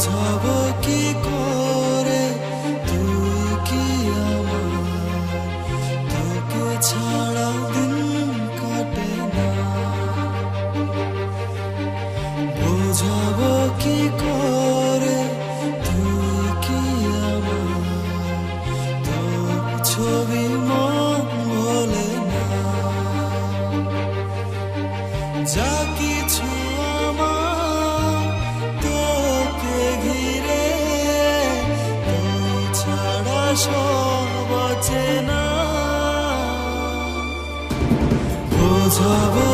বোঝাবো কি করে তুই কি আমার, তোকে ছাড়া দিন কাটে না। বোঝাবো কি করে তুই কি আমার, তোর ছবি মন ভোলে না। যা কিছু আমার তোকে ঘিরে, তুই ছাড়া সব অচেনা। বোঝাবো